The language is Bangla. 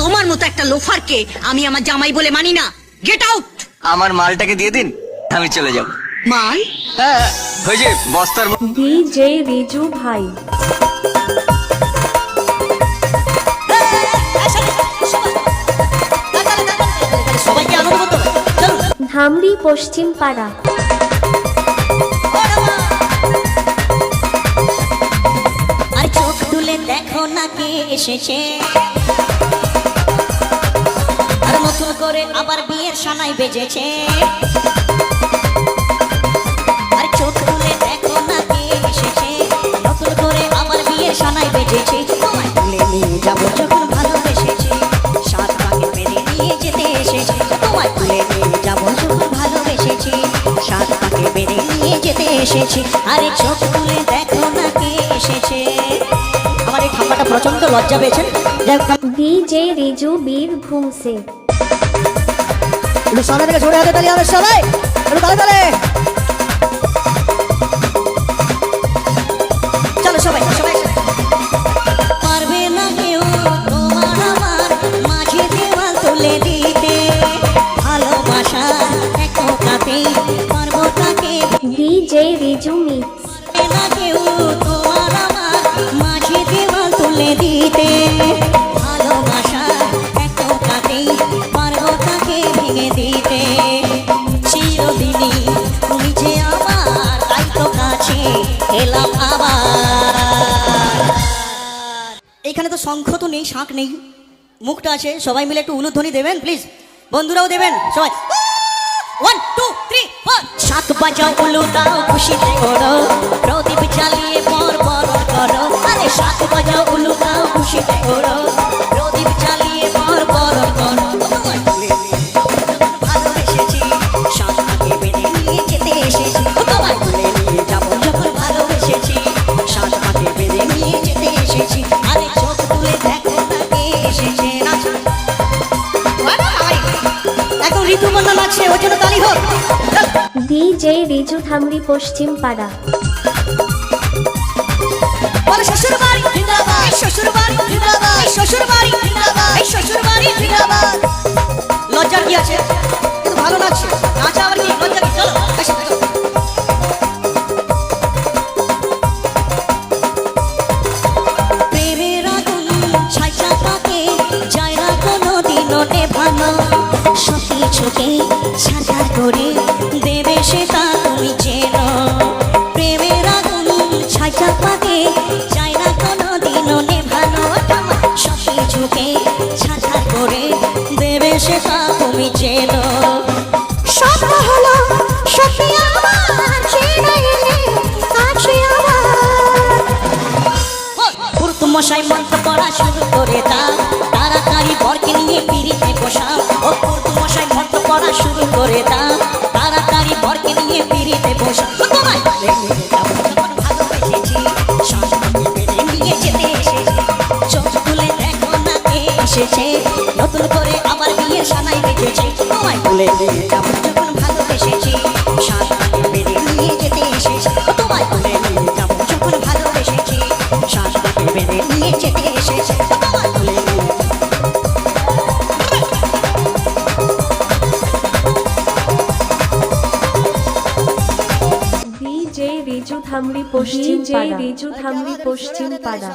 তোমার মতো একটা লোফারকে আমি আমার জামাই বলে মানি না। Get out. আমার মালটাকে দিয়ে দিন, আমি চলে যাব। মাল? হ্যাঁ, ওই যে বস্তার ডিজে রিজু ভাই। সবাইকে আনন্দ করতে হবে। চলো। ধামরি পশ্চিম পাড়া। আর চোখ তুলে দেখো না কে এসেছে, আর নতুন করে আবার বিয়ের সানাই বেজেছে। আর চোখ তুলে দেখো না কে এসেছে, নতুন করে আবার বিয়ের সানাই বেজেছে। তোমায় তুলে নিয়ে যাবো যখন ভালোবেসেছি, সাত পাকে মেরে নিয়ে যেতে এসেছি। তোমায় তুলে নিয়ে যাবো যখন ভালোবেসেছি, সাত পাকে মেরে নিয়ে যেতে এসেছি। আরে চোখ তুলে দেখো না কে এসেছে। আমার এই ঠাম্মাটা প্রচন্ড লজ্জা পেয়েছেন। ডিজে রিজু বীরভূম সে। একটু সামনে থেকে সরে হাতে তালি হবে সবাই, একটু তালে তালে। চলো সবাই সবাই। পারবে না কেউ তোমার আমার মাঝে দেওয়াল তুলে দিতে, ভালোবাসা এক কাতে পারবো তাকে। DJ Riju mix. পারবে না কেউ তোমার আমার মাঝে দেওয়াল তুলে দিতে, ভালোবাসা এক কাতে পারবো তাকে ভেঙে দিতে। চিরদিনই তুমি যে আমার, তাই তো কাছে এলাম আবার। এখানে তো শঙ্খ তো নেই, শাঁখ নেই, মুখটা আছে। সবাই মিলে একটু উলুধ্বনি দেবেন প্লিজ, বন্ধুরাও দেবেন সবাই। 1 2 3 4 শাঁখ বাজাও উলু দাও খুশিতে ওড়ো, প্রদীপ জ্বালিয়ে পর পর করো। আরে শাঁখ বাজাও উলু দাও খুশিতে ওড়ো, প্রদীপ জ্বালিয়ে পর পর করো। ভালোবেসেছি শাঁখ পাকে বেঁধে নিয়ে যেতে এসেছি। তোমায় তুলে নিয়ে যাবো যখন ভালোবেসেছি, শাঁখ পাকে বেঁধে নিয়ে যেতে এসেছি। আরে চোখ তুলে দেখো তাকে এসেছে। নাচ এখন ঋতুবর্ণা নাচছে, ওই জন্য তালি হোক। ডিজে রিজু ধামরি পশ্চিম পাড়া। বলে শ্বশুর বাড়ি জিন্দাবাদ, শ্বশুর বাড়ি জিন্দাবাদ, শ্বশুর বাড়ি জিন্দাবাদ, শ্বশুর বাড়ি জিন্দাবাদ। লজ্জা কি আছে, কিন্তু ভালো নাচছে। নাচা আবার কি লজ্জা কি? চলো আসো, আসো। প্রেমের আগুন ছাইচা থাকে, যায় না কোনোদিনও নেভানো। সব কিছুকে সাঁতার করে দেবে সেটা তুমি চেনো। প্রেমের আগুন ছাইচা থাকে, যায় না কোনোদিনও নেভানো। সব কিছুকে সাঁতার করে দেবে সেটা তুমি চেনো। স্বপ্ন হলো সত্যি আমার, চেনা এলে কাছে আমার। মশাই মন্ত্র পড়া শুরু করে দাও, তাড়াতাড়ি বরকে নিয়ে পিড়িতে বসাও। ও মশাই মন্ত্র পড়া শুরু করে দাও, তাড়াতাড়ি বরকে নিয়ে পিড়িতে বসাও। তোমায় ভালোবেসেছি, শ্বাস পেটে নিয়ে যেতে এসেছি। চোখ তুলে দেখো না কে এসেছে, নতুন করে আবার বিয়ে সানাই বেজেছে। তোমায় তুলে নিয়ে যাবো যখন ভালোবেসেছি, শ্বাস পেটে নিয়ে যেতে এসেছি। তোমায় তুলে নিয়ে যাবো যখন ভালোবেসেছি, শ্বাস পেটে নিয়ে যেতে এসেছি। তোমায় তুলে নিয়ে ডিজে রিজু ধামরি পশ্চিম পাড়া। ডিজে রিজু ধামরি পশ্চিম পাড়া।